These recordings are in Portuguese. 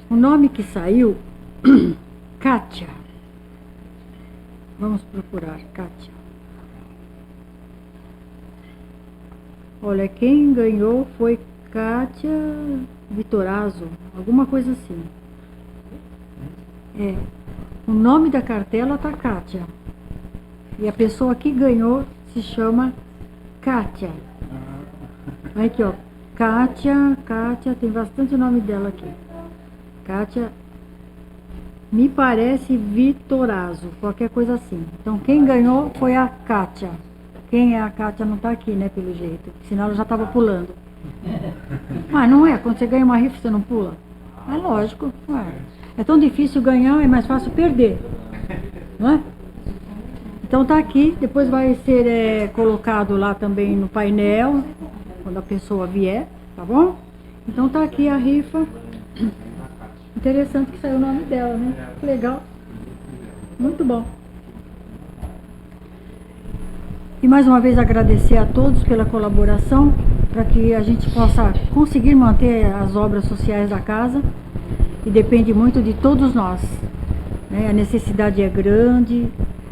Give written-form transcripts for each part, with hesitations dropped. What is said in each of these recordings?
O nome que saiu, Kátia. Vamos procurar, Kátia. Olha, quem ganhou foi Kátia Vitorazzo, alguma coisa assim. O nome da cartela tá Kátia. E a pessoa que ganhou se chama Kátia. Aqui, ó. Kátia, tem bastante nome dela aqui. Kátia, me parece Vitorazzo, qualquer coisa assim. Então, quem ganhou foi a Kátia. Quem é a Kátia não tá aqui, né, pelo jeito. Senão ela já tava pulando. Mas não é, quando você ganha uma rifa, você não pula? É lógico. É tão difícil ganhar, é mais fácil perder. Não é? Então tá aqui, depois vai ser colocado lá também no painel, quando a pessoa vier, tá bom? Então tá aqui a rifa. Interessante que saiu o nome dela, né? Que legal. Muito bom. E mais uma vez agradecer a todos pela colaboração, para que a gente possa conseguir manter as obras sociais da casa, e depende muito de todos nós, né? A necessidade é grande,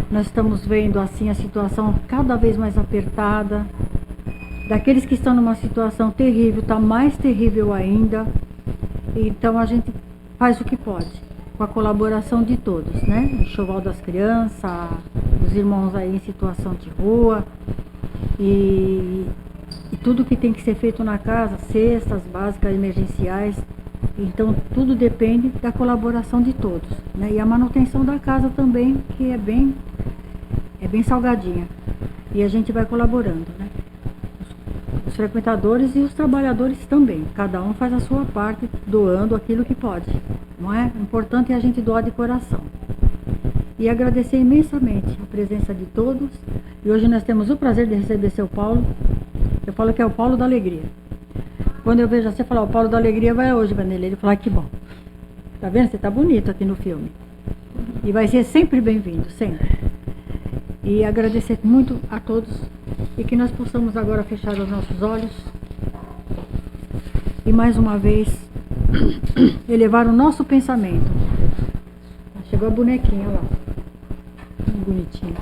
nós estamos vendo assim a situação cada vez mais apertada, daqueles que estão numa situação terrível, está mais terrível ainda, então a gente faz o que pode, com a colaboração de todos, né? O enxoval das crianças, os irmãos aí em situação de rua, e tudo que tem que ser feito na casa, cestas básicas emergenciais, então tudo depende da colaboração de todos, né? E a manutenção da casa também, que é bem salgadinha, e a gente vai colaborando, né? Os frequentadores e os trabalhadores também, cada um faz a sua parte, doando aquilo que pode, não é? O importante é a gente doar de coração. E agradecer imensamente a presença de todos. E hoje nós temos o prazer de receber seu Paulo. Eu falo que é o Paulo da Alegria. Quando eu vejo você falar, o Paulo da Alegria vai hoje, Vanilla. Ele fala, que bom. Tá vendo? Você tá bonito aqui no filme. E vai ser sempre bem-vindo, sempre. E agradecer muito a todos. E que nós possamos agora fechar os nossos olhos. E mais uma vez, elevar o nosso pensamento. Chegou a bonequinha lá. Bonitinho.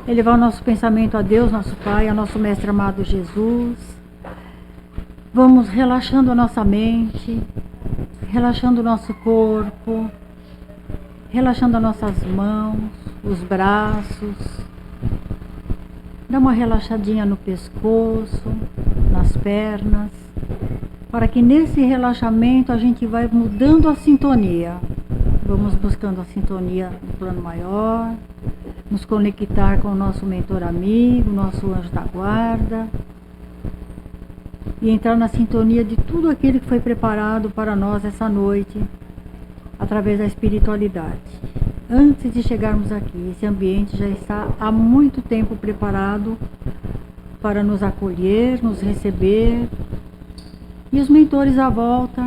Elevar o nosso pensamento a Deus, nosso Pai, a nosso Mestre amado Jesus. Vamos relaxando a nossa mente, relaxando o nosso corpo, relaxando as nossas mãos, os braços. Dá uma relaxadinha no pescoço, nas pernas, para que nesse relaxamento a gente vai mudando a sintonia. Vamos buscando a sintonia do plano maior, nos conectar com o nosso mentor amigo, nosso anjo da guarda, e entrar na sintonia de tudo aquilo que foi preparado para nós essa noite, através da espiritualidade. Antes de chegarmos aqui, esse ambiente já está há muito tempo preparado para nos acolher, nos receber, e os mentores à volta,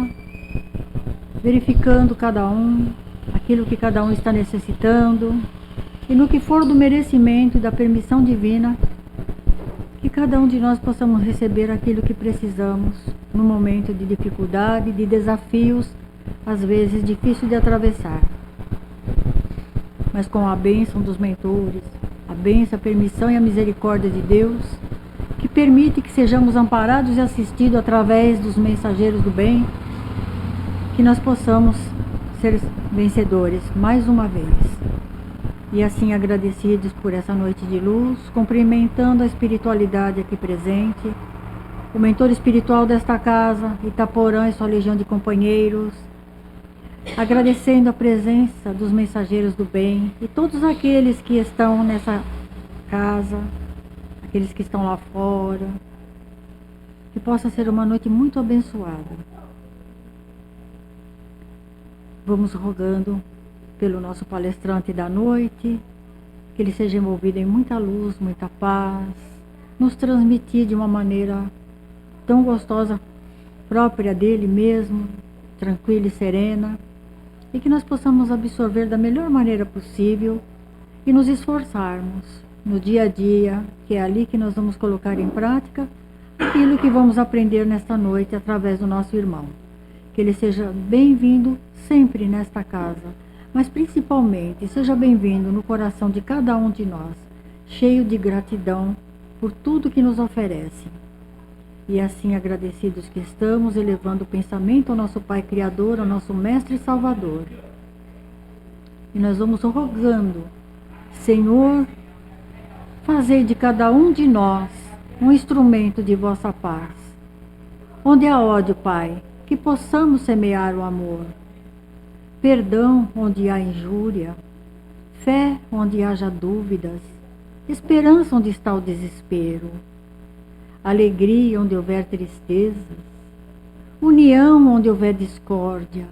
verificando cada um, aquilo que cada um está necessitando, e no que for do merecimento e da permissão divina, que cada um de nós possamos receber aquilo que precisamos no momento de dificuldade, de desafios, às vezes difícil de atravessar. Mas com a bênção dos mentores, a bênção, a permissão e a misericórdia de Deus, que permite que sejamos amparados e assistidos através dos mensageiros do bem, que nós possamos ser vencedores mais uma vez. E assim agradecidos por essa noite de luz, cumprimentando a espiritualidade aqui presente, o mentor espiritual desta casa, Itaporã e sua legião de companheiros, agradecendo a presença dos mensageiros do bem e todos aqueles que estão nessa casa, aqueles que estão lá fora, que possa ser uma noite muito abençoada. Vamos rogando pelo nosso palestrante da noite, que ele seja envolvido em muita luz, muita paz, nos transmitir de uma maneira tão gostosa, própria dele mesmo, tranquila e serena, e que nós possamos absorver da melhor maneira possível e nos esforçarmos no dia a dia, que é ali que nós vamos colocar em prática aquilo que vamos aprender nesta noite através do nosso irmão. Que ele seja bem-vindo sempre nesta casa, mas principalmente seja bem-vindo no coração de cada um de nós, cheio de gratidão por tudo que nos oferece. E assim agradecidos que estamos, elevando o pensamento ao nosso Pai Criador, ao nosso Mestre e Salvador. E nós vamos rogando, Senhor, fazei de cada um de nós um instrumento de vossa paz. Onde há ódio, Pai, que possamos semear o amor. Perdão onde há injúria. Fé onde haja dúvidas. Esperança onde está o desespero. Alegria onde houver tristezas. União onde houver discórdia.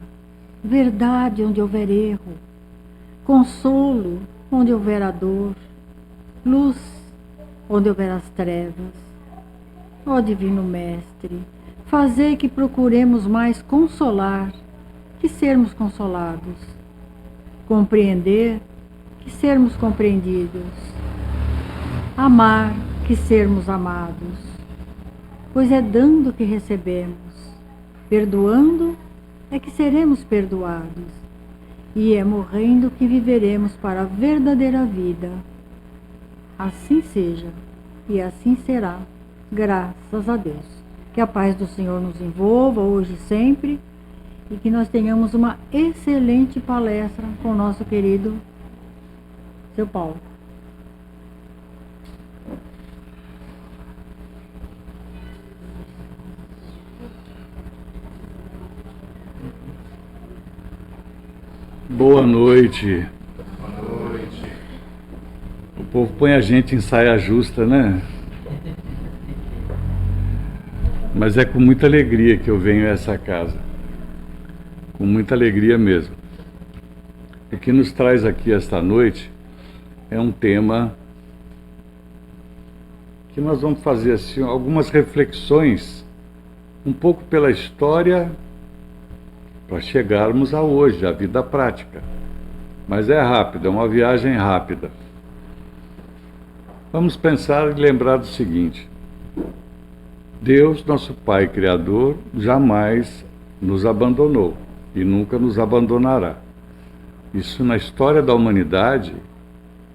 Verdade onde houver erro. Consolo onde houver a dor. Luz onde houver as trevas. Ó Divino Mestre, fazei que procuremos mais consolar que sermos consolados, compreender que sermos compreendidos, amar que sermos amados, pois é dando que recebemos, perdoando é que seremos perdoados, e é morrendo que viveremos para a verdadeira vida. Assim seja, e assim será, graças a Deus. Que a paz do Senhor nos envolva hoje e sempre, e que nós tenhamos uma excelente palestra com o nosso querido seu Paulo. Boa noite. O povo põe a gente em saia justa, né? Mas é com muita alegria que eu venho a essa casa. Com muita alegria mesmo. O que nos traz aqui esta noite é um tema que nós vamos fazer assim, algumas reflexões, um pouco pela história, para chegarmos a hoje, a vida prática. Mas é rápido, é uma viagem rápida. Vamos pensar e lembrar do seguinte: Deus, nosso Pai Criador, jamais nos abandonou e nunca nos abandonará. Isso na história da humanidade,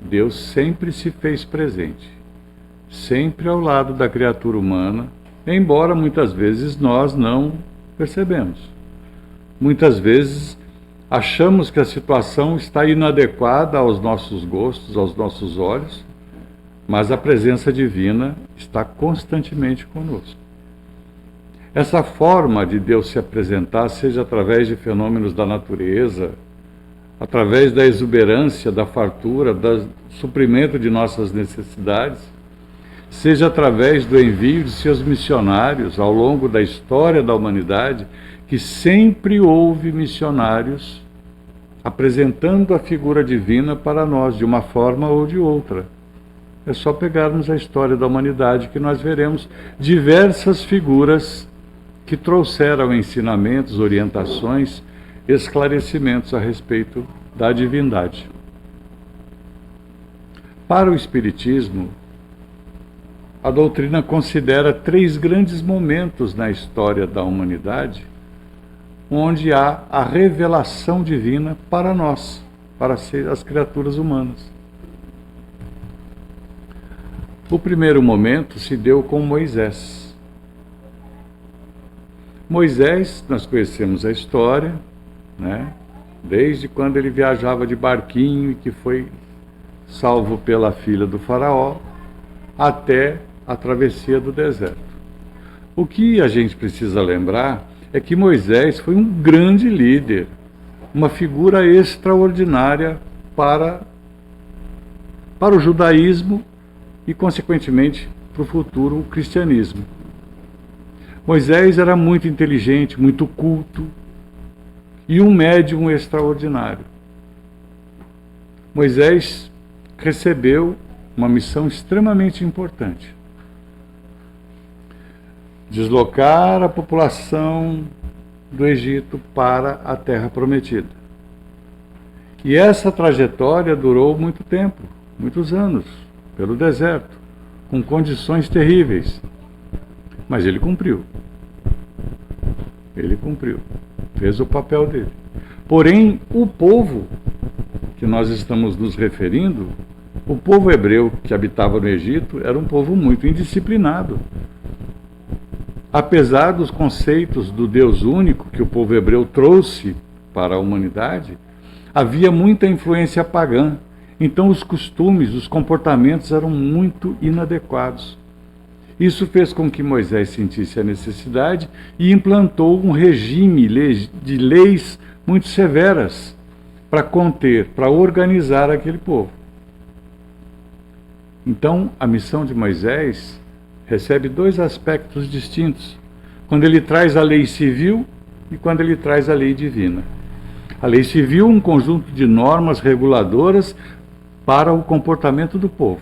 Deus sempre se fez presente, sempre ao lado da criatura humana, embora muitas vezes nós não percebemos. Muitas vezes achamos que a situação está inadequada aos nossos gostos, aos nossos olhos, mas a presença divina está constantemente conosco. Essa forma de Deus se apresentar, seja através de fenômenos da natureza, através da exuberância, da fartura, do suprimento de nossas necessidades, seja através do envio de seus missionários ao longo da história da humanidade, que sempre houve missionários apresentando a figura divina para nós, de uma forma ou de outra. É só pegarmos a história da humanidade que nós veremos diversas figuras que trouxeram ensinamentos, orientações, esclarecimentos a respeito da divindade. Para o Espiritismo, a doutrina considera 3 grandes momentos na história da humanidade, onde há a revelação divina para nós, para as criaturas humanas. O primeiro momento se deu com Moisés. Moisés, nós conhecemos a história, né? Desde quando ele viajava de barquinho e que foi salvo pela filha do faraó, até a travessia do deserto. O que a gente precisa lembrar é que Moisés foi um grande líder, uma figura extraordinária para o judaísmo e, consequentemente, para o futuro, o cristianismo. Moisés era muito inteligente, muito culto e um médium extraordinário. Moisés recebeu uma missão extremamente importante: deslocar a população do Egito para a Terra Prometida. E essa trajetória durou muito tempo, muitos anos, pelo deserto, com condições terríveis. Mas ele cumpriu. Ele cumpriu. Fez o papel dele. Porém, o povo que nós estamos nos referindo, o povo hebreu que habitava no Egito, era um povo muito indisciplinado. Apesar dos conceitos do Deus único que o povo hebreu trouxe para a humanidade, havia muita influência pagã. Então os costumes, os comportamentos eram muito inadequados. Isso fez com que Moisés sentisse a necessidade e implantou um regime de leis muito severas para conter, para organizar aquele povo. Então, a missão de Moisés recebe dois aspectos distintos, quando ele traz a lei civil e quando ele traz a lei divina. A lei civil, um conjunto de normas reguladoras para o comportamento do povo.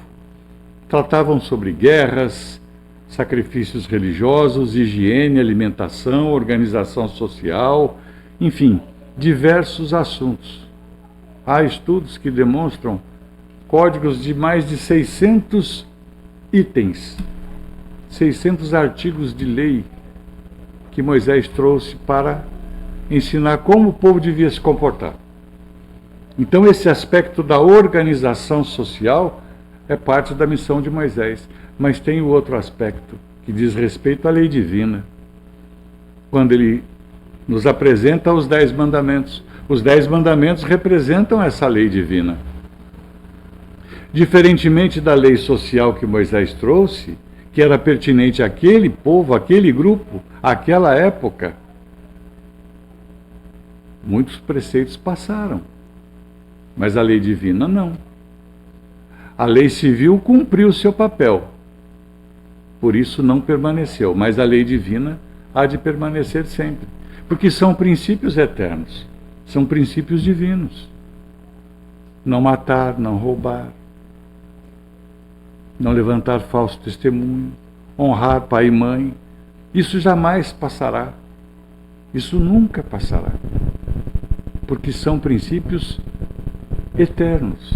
Tratavam sobre guerras, sacrifícios religiosos, higiene, alimentação, organização social, enfim, diversos assuntos. Há estudos que demonstram códigos de mais de 600 itens, 600 artigos de lei que Moisés trouxe para ensinar como o povo devia se comportar. Então, esse aspecto da organização social é parte da missão de Moisés. Mas tem o outro aspecto, que diz respeito à lei divina. Quando ele nos apresenta os 10 mandamentos. Os 10 mandamentos representam essa lei divina. Diferentemente da lei social que Moisés trouxe, que era pertinente àquele povo, àquele grupo, àquela época, muitos preceitos passaram. Mas a lei divina não. A lei civil cumpriu o seu papel. Por isso não permaneceu. Mas a lei divina há de permanecer sempre. Porque são princípios eternos. São princípios divinos. Não matar, não roubar. Não levantar falso testemunho. Honrar pai e mãe. Isso jamais passará. Isso nunca passará. Porque são princípios eternos.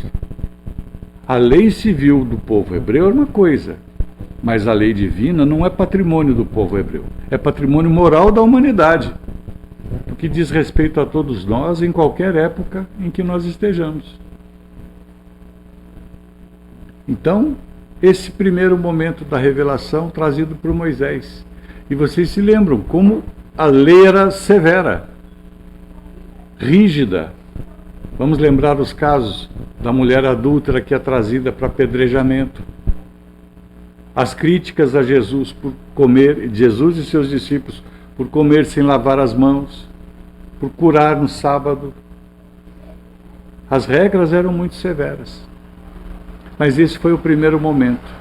A lei civil do povo hebreu é uma coisa, mas a lei divina não é patrimônio do povo hebreu, é patrimônio moral da humanidade, porque diz respeito a todos nós em qualquer época em que nós estejamos. Então, esse primeiro momento da revelação trazido por Moisés. E vocês se lembram como a lei era severa, rígida. Vamos lembrar os casos da mulher adúltera que é trazida para apedrejamento. As críticas a Jesus por comer, Jesus e seus discípulos, por comer sem lavar as mãos, por curar no sábado. As regras eram muito severas. Mas esse foi o primeiro momento.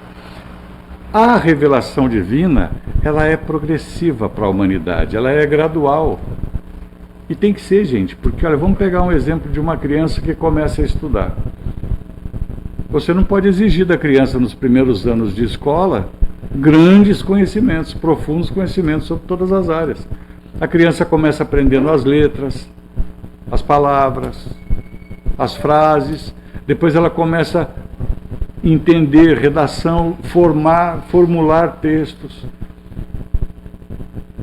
A revelação divina, ela é progressiva para a humanidade, ela é gradual. E tem que ser, gente, porque, olha, vamos pegar um exemplo de uma criança que começa a estudar. Você não pode exigir da criança, nos primeiros anos de escola, grandes conhecimentos, profundos conhecimentos sobre todas as áreas. A criança começa aprendendo as letras, as palavras, as frases, depois ela começa a entender redação, formular textos.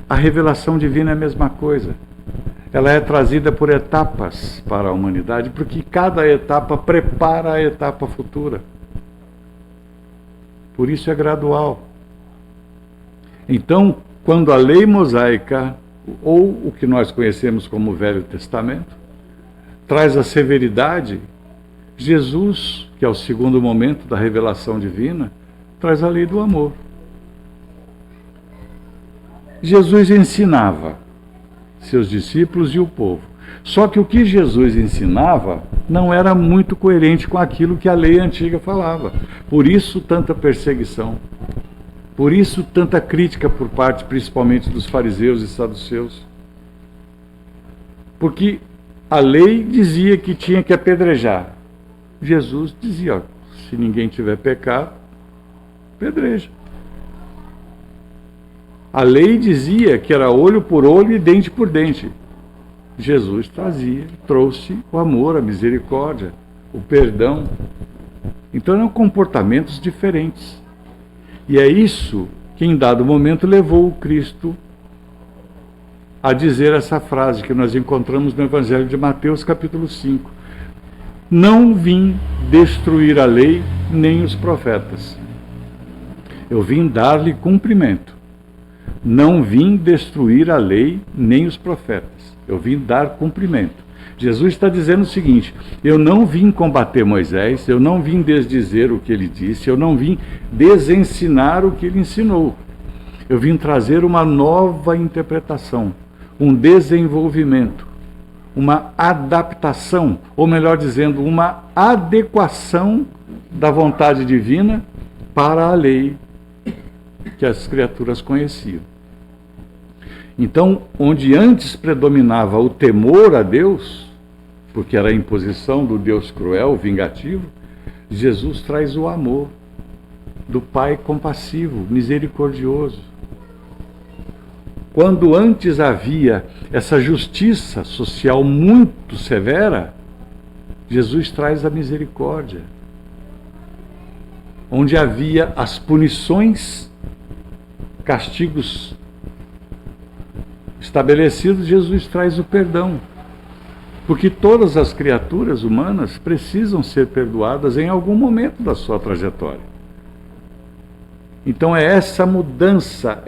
A revelação divina é a mesma coisa. Ela é trazida por etapas para a humanidade, porque cada etapa prepara a etapa futura. Por isso é gradual. Então, quando a lei mosaica, ou o que nós conhecemos como Velho Testamento, traz a severidade, Jesus, que é o segundo momento da revelação divina, traz a lei do amor. Jesus ensinava seus discípulos e o povo. Só que o que Jesus ensinava não era muito coerente com aquilo que a lei antiga falava. Por isso tanta perseguição. Por isso tanta crítica por parte, principalmente, dos fariseus e saduceus. Porque a lei dizia que tinha que apedrejar. Jesus dizia, ó, se ninguém tiver pecado, apedreja. A lei dizia que era olho por olho e dente por dente. Jesus trouxe o amor, a misericórdia, o perdão. Então eram comportamentos diferentes. E é isso que em dado momento levou o Cristo a dizer essa frase que nós encontramos no Evangelho de Mateus, capítulo 5. Não vim destruir a lei nem os profetas. Eu vim dar-lhe cumprimento. Não vim destruir a lei nem os profetas. Eu vim dar cumprimento. Jesus está dizendo o seguinte: eu não vim combater Moisés, eu não vim desdizer o que ele disse, eu não vim desensinar o que ele ensinou. Eu vim trazer uma nova interpretação, um desenvolvimento, uma adaptação, ou melhor dizendo, uma adequação da vontade divina para a lei que as criaturas conheciam. Então, onde antes predominava o temor a Deus, porque era a imposição do Deus cruel, vingativo, Jesus traz o amor do Pai compassivo, misericordioso. Quando antes havia essa justiça social muito severa, Jesus traz a misericórdia. Onde havia as punições, castigos estabelecidos, Jesus traz o perdão. Porque todas as criaturas humanas precisam ser perdoadas em algum momento da sua trajetória. Então é essa mudança,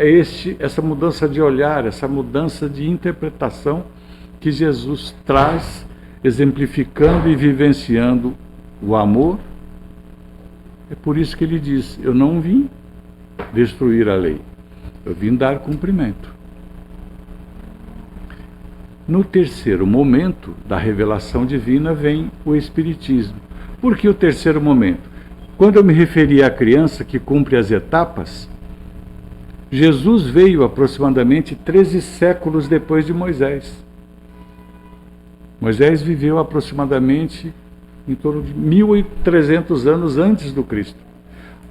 essa mudança de olhar, essa mudança de interpretação que Jesus traz, exemplificando e vivenciando o amor. É por isso que ele diz: eu não vim destruir a lei, eu vim dar cumprimento. No terceiro momento da revelação divina vem o Espiritismo. Por que o terceiro momento? Quando eu me referi à criança que cumpre as etapas, Jesus veio aproximadamente 13 séculos depois de Moisés. Moisés viveu aproximadamente em torno de 1.300 anos antes do Cristo.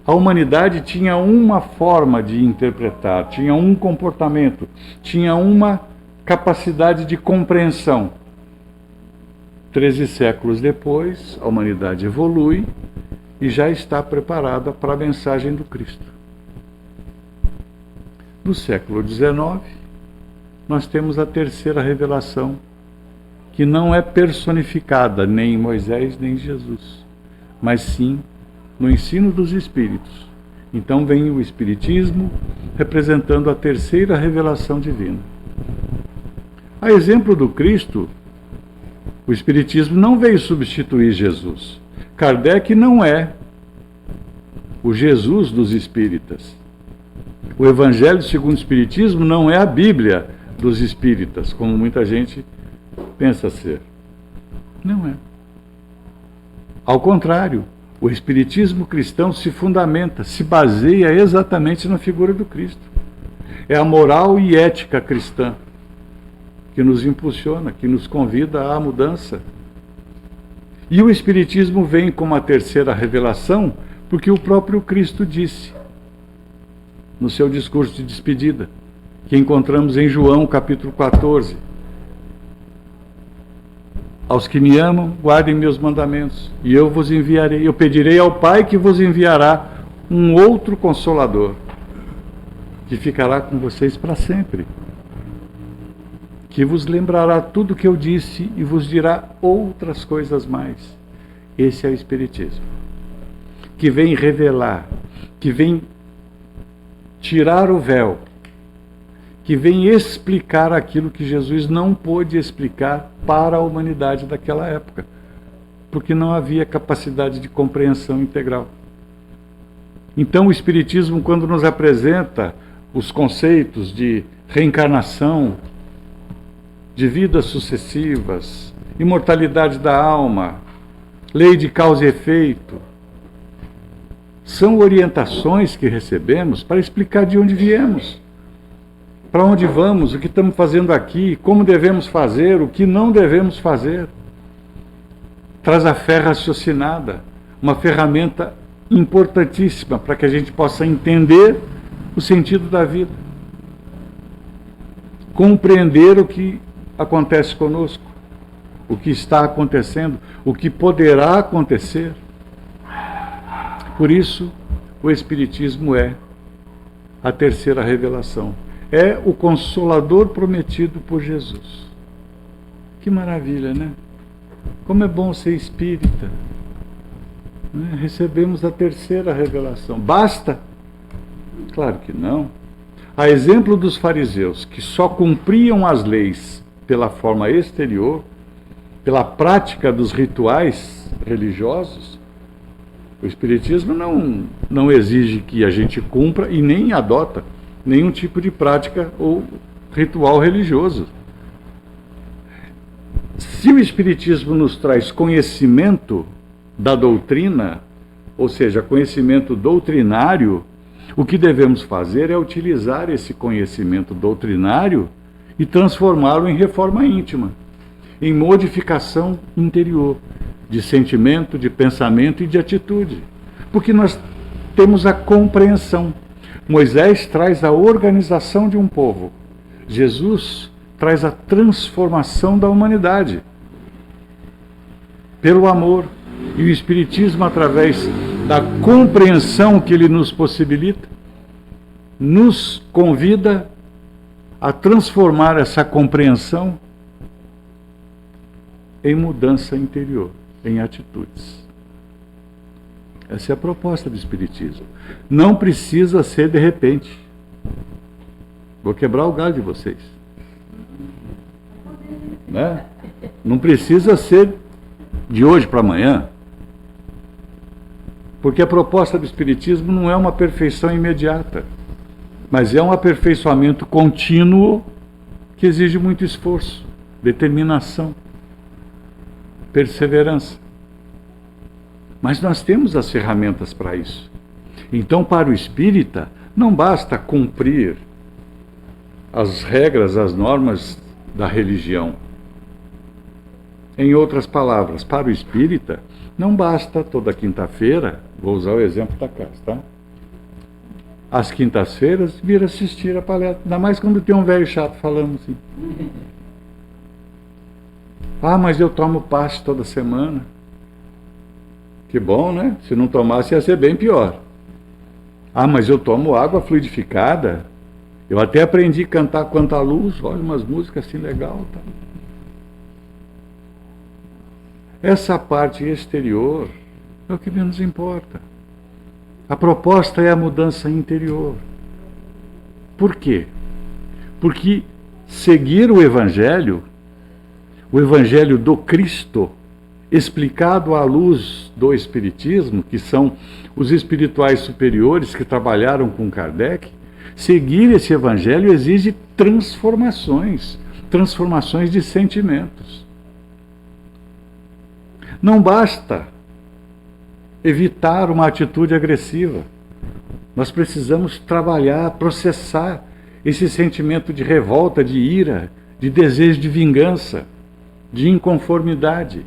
A humanidade tinha uma forma de interpretar, tinha um comportamento, tinha uma capacidade de compreensão. 13 séculos depois, a humanidade evolui e já está preparada para a mensagem do Cristo. No século XIX, nós temos a terceira revelação, que não é personificada nem em Moisés nem em Jesus, mas sim no ensino dos Espíritos. Então vem o Espiritismo representando a terceira revelação divina. A exemplo do Cristo, o Espiritismo não veio substituir Jesus. Kardec não é o Jesus dos espíritas. O Evangelho segundo o Espiritismo não é a Bíblia dos espíritas, como muita gente pensa ser. Não é. Ao contrário, o Espiritismo cristão se fundamenta, se baseia exatamente na figura do Cristo. É a moral e ética cristã que nos impulsiona, que nos convida à mudança. E o Espiritismo vem como a terceira revelação, porque o próprio Cristo disse, no seu discurso de despedida, que encontramos em João, capítulo 14. Aos que me amam, guardem meus mandamentos, e eu vos enviarei, eu pedirei ao Pai que vos enviará um outro Consolador, que ficará com vocês para sempre, que vos lembrará tudo o que eu disse e vos dirá outras coisas mais. Esse é o Espiritismo, que vem revelar, que vem tirar o véu, que vem explicar aquilo que Jesus não pôde explicar para a humanidade daquela época, porque não havia capacidade de compreensão integral. Então o Espiritismo, quando nos apresenta os conceitos de reencarnação, de vidas sucessivas, imortalidade da alma, lei de causa e efeito, são orientações que recebemos para explicar de onde viemos, para onde vamos, o que estamos fazendo aqui, como devemos fazer, o que não devemos fazer. Traz a fé raciocinada, uma ferramenta importantíssima para que a gente possa entender o sentido da vida, compreender o que acontece conosco, o que está acontecendo, o que poderá acontecer. Por isso, o Espiritismo é a terceira revelação. É o Consolador prometido por Jesus. Que maravilha, né? Como é bom ser espírita. Né? Recebemos a terceira revelação. Basta? Claro que não. A exemplo dos fariseus, que só cumpriam as leis pela forma exterior, pela prática dos rituais religiosos, o Espiritismo não exige que a gente cumpra e nem adota nenhum tipo de prática ou ritual religioso. Se o Espiritismo nos traz conhecimento da doutrina, ou seja, conhecimento doutrinário, o que devemos fazer é utilizar esse conhecimento doutrinário e transformá-lo em reforma íntima, em modificação interior, de sentimento, de pensamento e de atitude. Porque nós temos a compreensão. Moisés traz a organização de um povo. Jesus traz a transformação da humanidade pelo amor. E o Espiritismo, através da compreensão que ele nos possibilita, nos convida a transformar essa compreensão em mudança interior, em atitudes. Essa é a proposta do Espiritismo. Não precisa ser de repente. Vou quebrar o galho de vocês. Né? Não precisa ser de hoje para amanhã. Porque a proposta do Espiritismo não é uma perfeição imediata, mas é um aperfeiçoamento contínuo que exige muito esforço, determinação, perseverança. Mas nós temos as ferramentas para isso. Então, para o espírita, não basta cumprir as regras, as normas da religião. Em outras palavras, para o espírita, não basta toda quinta-feira, vou usar o exemplo da casa, tá? Às quintas-feiras, vir assistir a palestra. Ainda mais quando tem um velho chato falando assim. Ah, mas eu tomo passe toda semana. Que bom, né? Se não tomasse ia ser bem pior. Ah, mas eu tomo água fluidificada. Eu até aprendi a cantar Quanto à Luz. Olha, umas músicas assim legal, tá? Essa parte exterior é o que menos importa. A proposta é a mudança interior. Por quê? Porque seguir o Evangelho do Cristo, explicado à luz do Espiritismo, que são os espirituais superiores que trabalharam com Kardec, seguir esse Evangelho exige transformações de sentimentos. Não basta evitar uma atitude agressiva. Nós precisamos trabalhar, processar esse sentimento de revolta, de ira, de desejo de vingança, de inconformidade.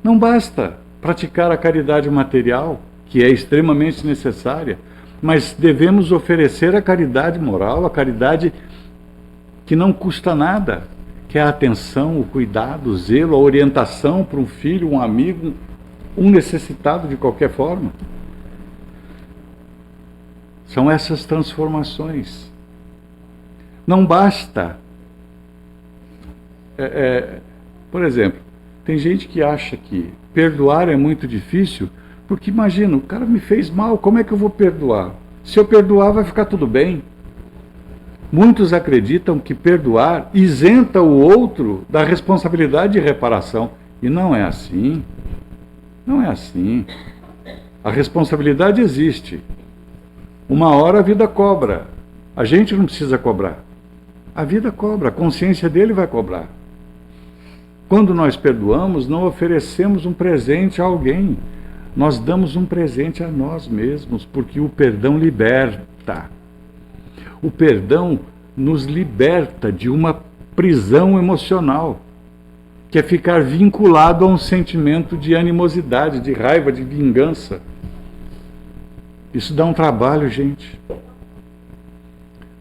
Não basta praticar a caridade material, que é extremamente necessária, mas devemos oferecer a caridade moral, a caridade que não custa nada, que é a atenção, o cuidado, o zelo, a orientação para um filho, um amigo, um necessitado de qualquer forma. São essas transformações. Não basta. Por exemplo, tem gente que acha que perdoar é muito difícil, porque imagina, o cara me fez mal, como é que eu vou perdoar? Se eu perdoar, vai ficar tudo bem. Muitos acreditam que perdoar isenta o outro da responsabilidade de reparação. E não é assim. Não é assim. A responsabilidade existe. Uma hora a vida cobra. A gente não precisa cobrar. A vida cobra, a consciência dele vai cobrar. Quando nós perdoamos, não oferecemos um presente a alguém. Nós damos um presente a nós mesmos, porque o perdão liberta. O perdão nos liberta de uma prisão emocional, que é ficar vinculado a um sentimento de animosidade, de raiva, de vingança. Isso dá um trabalho, gente.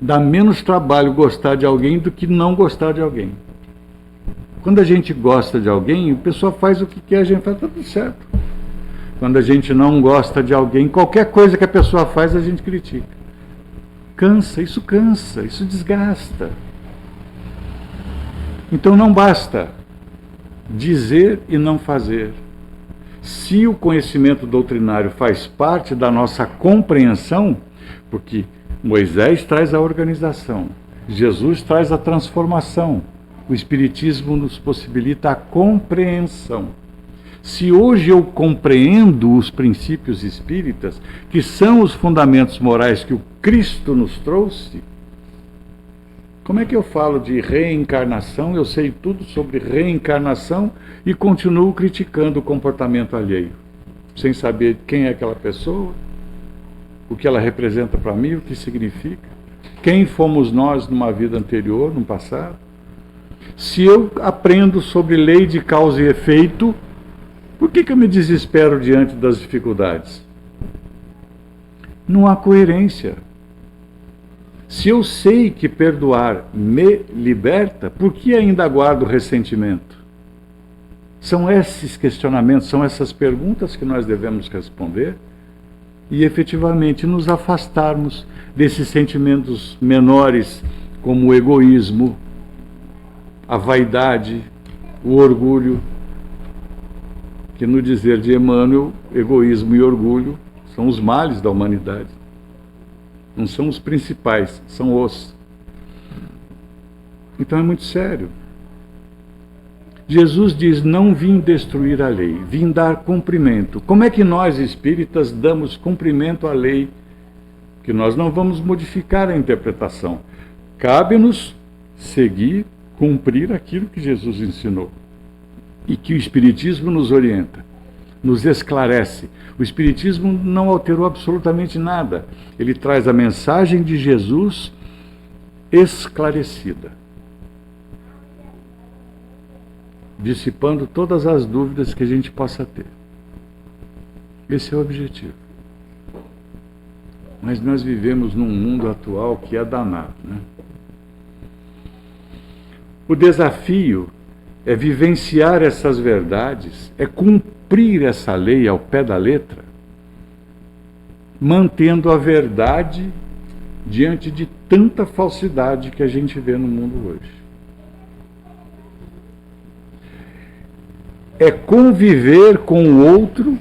Dá menos trabalho gostar de alguém do que não gostar de alguém. Quando a gente gosta de alguém, a pessoa faz o que quer, a gente faz, tá tudo certo. Quando a gente não gosta de alguém, qualquer coisa que a pessoa faz, a gente critica. Cansa, isso desgasta. Então não basta dizer e não fazer. Se o conhecimento doutrinário faz parte da nossa compreensão, porque Moisés traz a organização, Jesus traz a transformação, o Espiritismo nos possibilita a compreensão. Se hoje eu compreendo os princípios espíritas, que são os fundamentos morais que o Cristo nos trouxe, como é que eu falo de reencarnação? Eu sei tudo sobre reencarnação e continuo criticando o comportamento alheio, sem saber quem é aquela pessoa, o que ela representa para mim, o que significa, quem fomos nós numa vida anterior, no passado. Se eu aprendo sobre lei de causa e efeito, por que eu me desespero diante das dificuldades? Não há coerência. Se eu sei que perdoar me liberta, por que ainda guardo ressentimento? São esses questionamentos, são essas perguntas que nós devemos responder e efetivamente nos afastarmos desses sentimentos menores, como o egoísmo, a vaidade, o orgulho, que no dizer de Emmanuel, egoísmo e orgulho são os males da humanidade. Não são os principais, são os. Então é muito sério. Jesus diz, não vim destruir a lei, vim dar cumprimento. Como é que nós espíritas damos cumprimento à lei? Que nós não vamos modificar a interpretação. Cabe-nos seguir, cumprir aquilo que Jesus ensinou. E que o Espiritismo nos orienta, nos esclarece. O Espiritismo não alterou absolutamente nada. Ele traz a mensagem de Jesus esclarecida, dissipando todas as dúvidas que a gente possa ter. Esse é o objetivo. Mas nós vivemos num mundo atual que é danado, né? O desafio é vivenciar essas verdades, é cumprir essa lei ao pé da letra, mantendo a verdade diante de tanta falsidade que a gente vê no mundo hoje. É conviver com o outro,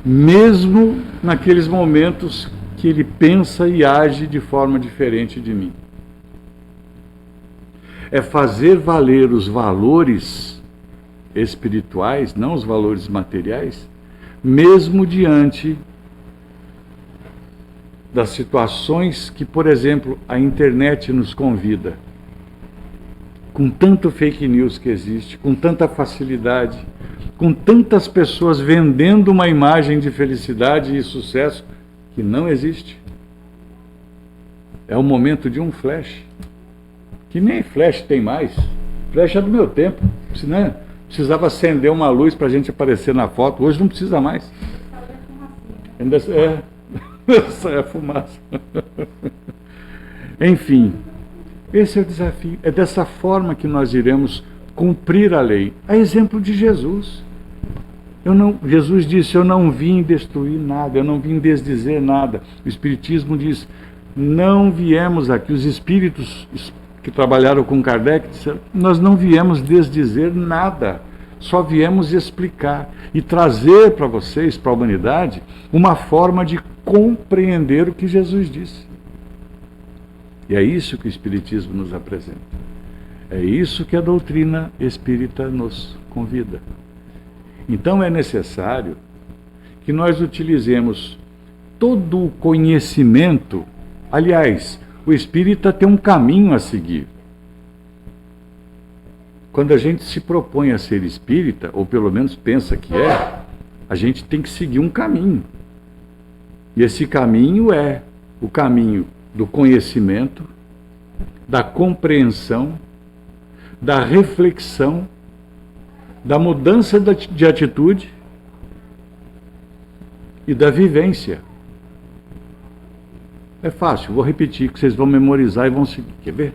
mesmo naqueles momentos que ele pensa e age de forma diferente de mim. É fazer valer os valores espirituais, não os valores materiais, mesmo diante das situações que, por exemplo, a internet nos convida. Com tanto fake news que existe, com tanta facilidade, com tantas pessoas vendendo uma imagem de felicidade e sucesso que não existe. É o momento de um flash. Que nem flash tem mais. Flash é do meu tempo. Né? Precisava acender uma luz para a gente aparecer na foto. Hoje não precisa mais. Ainda sai a fumaça. Enfim, esse é o desafio. É dessa forma que nós iremos cumprir a lei. A exemplo de Jesus. Jesus disse, eu não vim destruir nada, eu não vim desdizer nada. O Espiritismo diz, não viemos aqui, os espíritos que trabalharam com Kardec, disseram, nós não viemos desdizer nada, só viemos explicar e trazer para vocês, para a humanidade, uma forma de compreender o que Jesus disse. E é isso que o Espiritismo nos apresenta. É isso que a doutrina espírita nos convida. Então é necessário que nós utilizemos todo o conhecimento. Aliás, o espírita tem um caminho a seguir. Quando a gente se propõe a ser espírita, ou pelo menos pensa que é, a gente tem que seguir um caminho. E esse caminho é o caminho do conhecimento, da compreensão, da reflexão, da mudança de atitude e da vivência. É fácil, vou repetir, que vocês vão memorizar e vão seguir. Quer ver?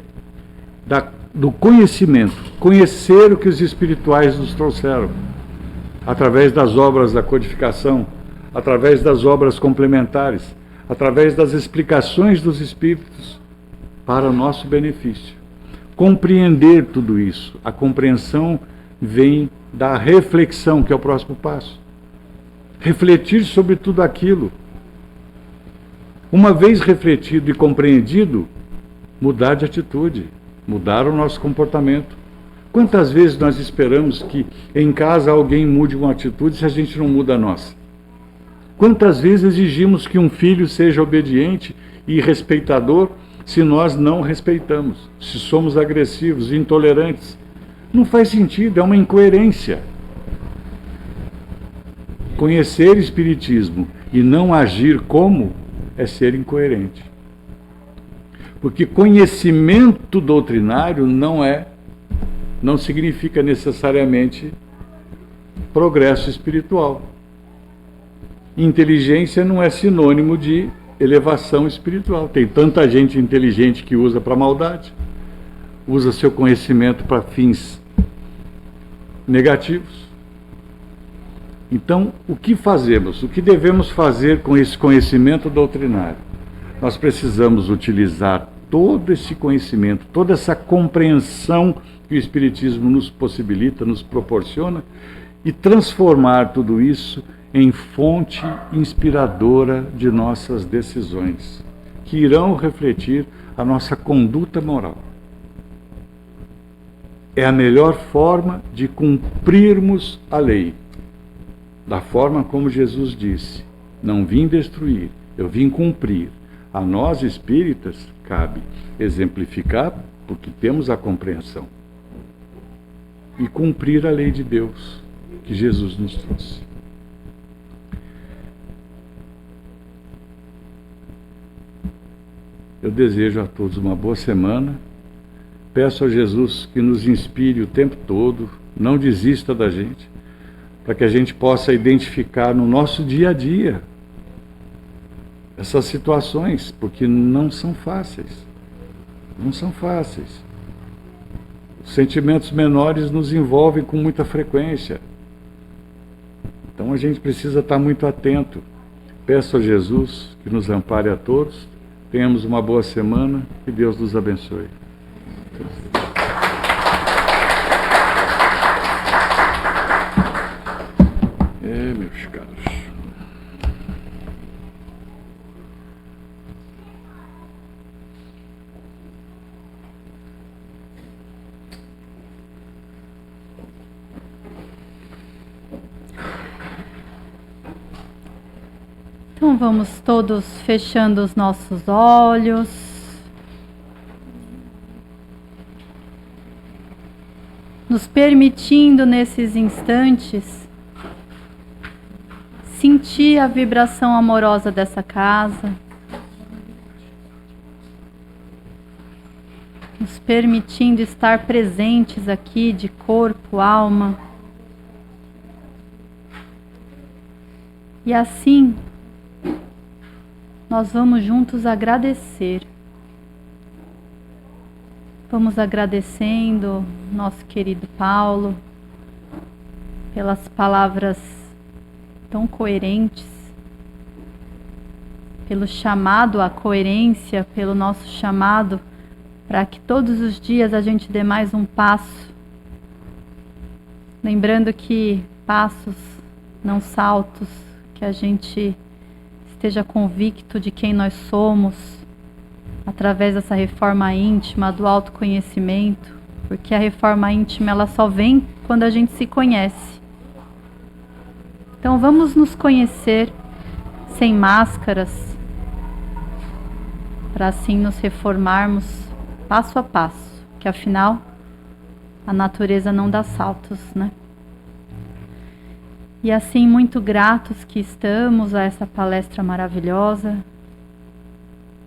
Do conhecimento, conhecer o que os espirituais nos trouxeram, através das obras da codificação, através das obras complementares, através das explicações dos Espíritos, para o nosso benefício. Compreender tudo isso. A compreensão vem da reflexão, que é o próximo passo. Refletir sobre tudo aquilo. Uma vez refletido e compreendido, mudar de atitude, mudar o nosso comportamento. Quantas vezes nós esperamos que em casa alguém mude uma atitude se a gente não muda a nossa? Quantas vezes exigimos que um filho seja obediente e respeitador se nós não respeitamos, se somos agressivos, intolerantes? Não faz sentido, é uma incoerência. Conhecer Espiritismo e não agir como é ser incoerente. Porque conhecimento doutrinário não significa necessariamente progresso espiritual. Inteligência não é sinônimo de elevação espiritual. Tem tanta gente inteligente que usa para maldade, usa seu conhecimento para fins negativos. Então, o que fazemos? O que devemos fazer com esse conhecimento doutrinário? Nós precisamos utilizar todo esse conhecimento, toda essa compreensão que o Espiritismo nos possibilita, nos proporciona, e transformar tudo isso em fonte inspiradora de nossas decisões, que irão refletir a nossa conduta moral. É a melhor forma de cumprirmos a lei, da forma como Jesus disse: não vim destruir, eu vim cumprir. A nós espíritas cabe exemplificar, porque temos a compreensão, e cumprir a lei de Deus que Jesus nos trouxe. Eu desejo a todos uma boa semana. Peço a Jesus que nos inspire o tempo todo, não desista da gente, para que a gente possa identificar no nosso dia a dia essas situações, porque não são fáceis. Não são fáceis. Os sentimentos menores nos envolvem com muita frequência. Então a gente precisa estar muito atento. Peço a Jesus que nos ampare a todos. Tenhamos uma boa semana e Deus nos abençoe. Meus caros. Então vamos todos fechando os nossos olhos. Nos permitindo nesses instantes sentir a vibração amorosa dessa casa. Nos permitindo estar presentes aqui de corpo, alma. E assim, nós vamos juntos agradecer. Vamos agradecendo nosso querido Paulo pelas palavras tão coerentes, pelo chamado à coerência, pelo nosso chamado para que todos os dias a gente dê mais um passo. Lembrando que passos, não saltos, que a gente esteja convicto de quem nós somos, através dessa reforma íntima do autoconhecimento, porque a reforma íntima ela só vem quando a gente se conhece. Então vamos nos conhecer sem máscaras, para assim nos reformarmos passo a passo, que afinal a natureza não dá saltos, né? E assim, muito gratos que estamos a essa palestra maravilhosa,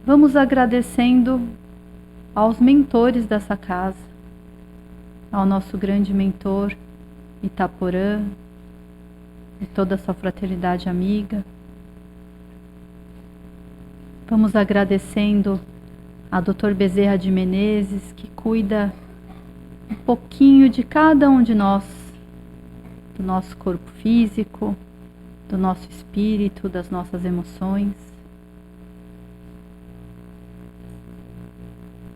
vamos agradecendo aos mentores dessa casa, ao nosso grande mentor, Itaporã, e toda a sua fraternidade amiga. Vamos agradecendo a Dr. Bezerra de Menezes, que cuida um pouquinho de cada um de nós, do nosso corpo físico, do nosso espírito, das nossas emoções.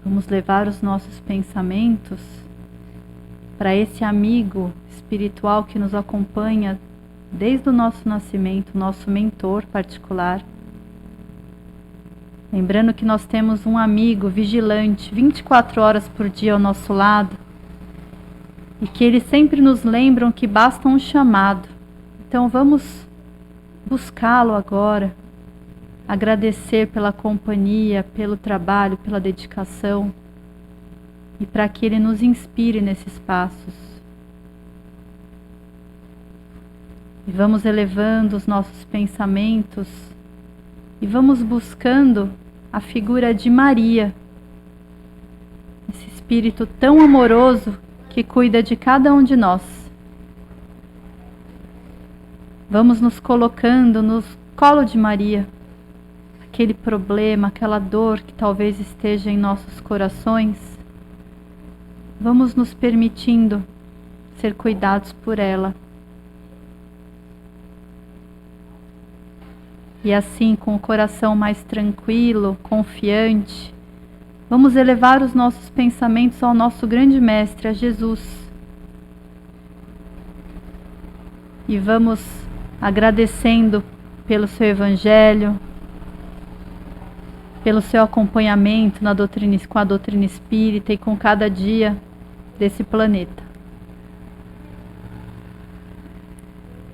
Vamos levar os nossos pensamentos para esse amigo espiritual que nos acompanha desde o nosso nascimento, nosso mentor particular. Lembrando que nós temos um amigo vigilante 24 horas por dia ao nosso lado e que eles sempre nos lembram que basta um chamado. Então vamos buscá-lo agora, agradecer pela companhia, pelo trabalho, pela dedicação e para que ele nos inspire nesses passos. E vamos elevando os nossos pensamentos e vamos buscando a figura de Maria, esse espírito tão amoroso que cuida de cada um de nós. Vamos nos colocando no colo de Maria, aquele problema, aquela dor que talvez esteja em nossos corações. Vamos nos permitindo ser cuidados por ela. E assim, com o coração mais tranquilo, confiante, vamos elevar os nossos pensamentos ao nosso grande mestre, a Jesus. E vamos agradecendo pelo seu evangelho, pelo seu acompanhamento com a doutrina espírita e com cada dia desse planeta.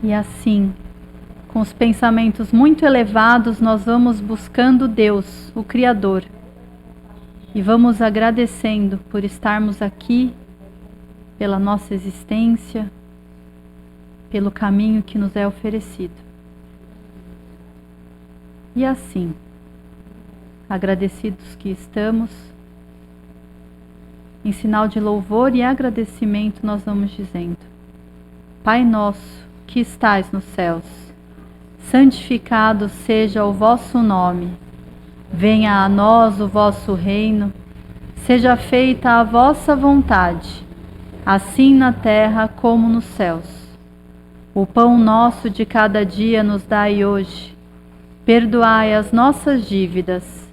E assim, com os pensamentos muito elevados, nós vamos buscando Deus, o Criador, e vamos agradecendo por estarmos aqui, pela nossa existência, pelo caminho que nos é oferecido. E assim, agradecidos que estamos, em sinal de louvor e agradecimento, nós vamos dizendo: Pai nosso, que estais nos céus, santificado seja o vosso nome. Venha a nós o vosso reino. Seja feita a vossa vontade, assim na terra como nos céus. O pão nosso de cada dia nos dai hoje. Perdoai as nossas dívidas,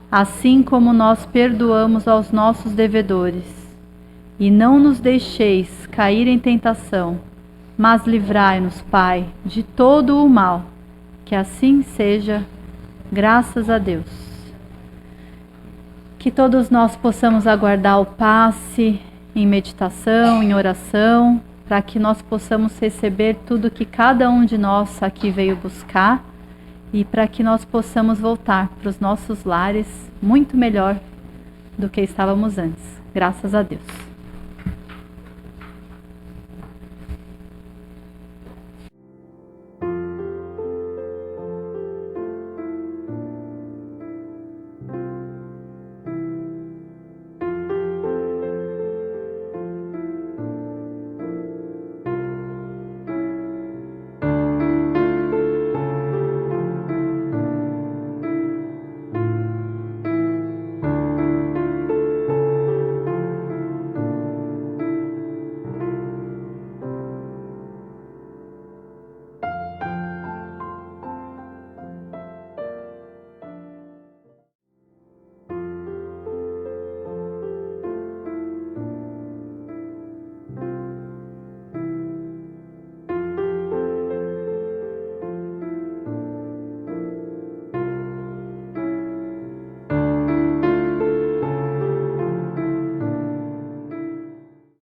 assim como nós perdoamos aos nossos devedores. E não nos deixeis cair em tentação, mas livrai-nos, Pai, de todo o mal. Que assim seja, graças a Deus. Que todos nós possamos aguardar o passe em meditação, em oração, para que nós possamos receber tudo que cada um de nós aqui veio buscar e para que nós possamos voltar para os nossos lares muito melhor do que estávamos antes. Graças a Deus.